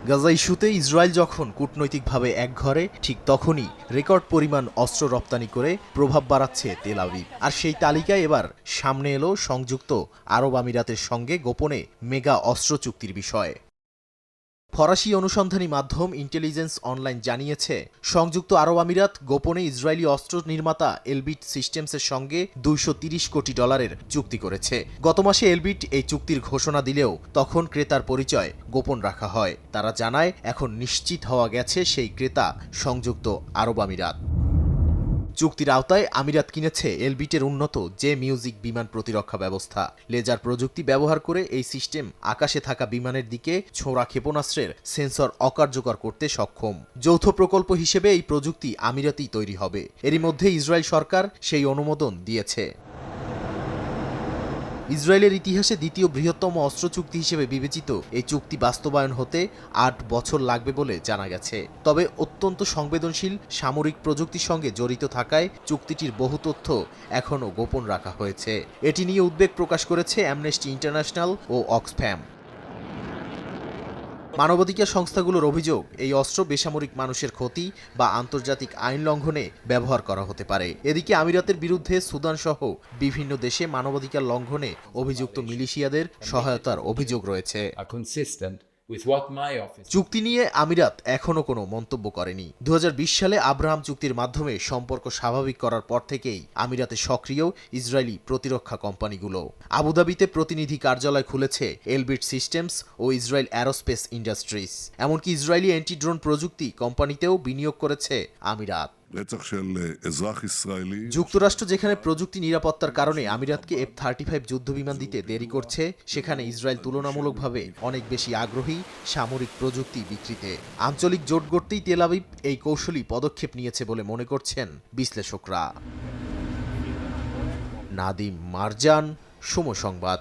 গাজা ইস্যুতে ইসরায়েল যখন কূটনৈতিকভাবে একঘরে, ঠিক তখনই রেকর্ড পরিমাণ অস্ত্র রপ্তানি করে প্রভাব বাড়াচ্ছে তেল আবিব। আর সেই তালিকায় এবার সামনে এলো সংযুক্ত আরব আমিরাতের সঙ্গে গোপনে মেগা অস্ত্র চুক্তির বিষয়। ফরাসি অনুসন্ধানী মাধ্যম ইন্টেলিজেন্স অনলাইন জানিয়েছে, সংযুক্ত আরব আমিরাত গোপনে ইসরায়েলি অস্ত্র নির্মাতা এলবিট সিস্টেমসের সঙ্গে $230 কোটি চুক্তি করেছে। গত মাসে এলবিট এই চুক্তির ঘোষণা দিলেও তখন ক্রেতার পরিচয় গোপন রাখা হয়। তারা জানায়, এখন নিশ্চিত হওয়া গেছে সেই ক্রেতা সংযুক্ত আরব আমিরাত। চুক্তির আওতায় আমিরাত কিনেছে এলবিটের উন্নত জে মিউজিক বিমান প্রতিরক্ষা ব্যবস্থা। লেজার প্রযুক্তি ব্যবহার করে এই সিস্টেম আকাশে থাকা বিমানের দিকে ছোড়া ক্ষেপণাস্ত্রের সেন্সর অকার্যকর করতে সক্ষম। যৌথ প্রকল্প হিসেবে এই প্রযুক্তি আমিরাতেই তৈরি হবে। এরই মধ্যে ইসরায়েল সরকার সেই অনুমোদন দিয়েছে। ইসরায়েলের ইতিহাসে দ্বিতীয় বৃহত্তম অস্ত্র চুক্তি হিসেবে বিবেচিত এই চুক্তি বাস্তবায়ন হতে 8 বছর লাগবে বলে জানা গেছে। তবে অত্যন্ত সংবেদনশীল সামরিক প্রযুক্তির সঙ্গে জড়িত থাকায় চুক্তিটির বহু তথ্য এখনও গোপন রাখা হয়েছে। এটি নিয়ে উদ্বেগ প্রকাশ করেছে অ্যামনেস্টি ইন্টারন্যাশনাল ও অক্সফ্যাম। মানবাধিকার সংস্থাগুলোর অভিযোগ, এই অস্ত্র বেসামরিক মানুষের ক্ষতি বা আন্তর্জাতিক আইন লঙ্ঘনে ব্যবহার করা হতে পারে। এদিকে আমিরাতের বিরুদ্ধে সুদান সহ বিভিন্ন দেশে মানবাধিকার লঙ্ঘনে অভিযুক্ত মিলিশিয়াদের সহায়তার অভিযোগ রয়েছে। চুক্তি নিয়ে আমিরাত এখনও কোনো মন্তব্য করেনি। 2020 সালে আব্রাহাম চুক্তির মাধ্যমে সম্পর্ক স্বাভাবিক করার পর থেকেই আমিরাতে সক্রিয় ইসরায়েলি প্রতিরক্ষা কোম্পানিগুলো। আবুধাবিতে প্রতিনিধি কার্যালয় খুলেছে এলবিট সিস্টেমস ও ইসরায়েল অ্যারোস্পেস ইন্ডাস্ট্রিজ। এমনকি ইসরায়েলি অ্যান্টি ড্রোন প্রযুক্তি কোম্পানিতেও বিনিয়োগ করেছে আমিরাত। যুক্তরাষ্ট্র যেখানে প্রযুক্তি নিরাপত্তার কারণে আমিরাতকে F-35 যুদ্ধবিমান দিতে দেরি করছে, সেখানে ইসরায়েল তুলনামূলকভাবে অনেক বেশি আগ্রহী সামরিক প্রযুক্তি বিক্রিতে। আঞ্চলিক জোট গড়তেই তেল আবিব এই কৌশলী পদক্ষেপ নিয়েছে বলে মনে করছেন বিশ্লেষকরা। নাদিম মারজান, সময় সংবাদ।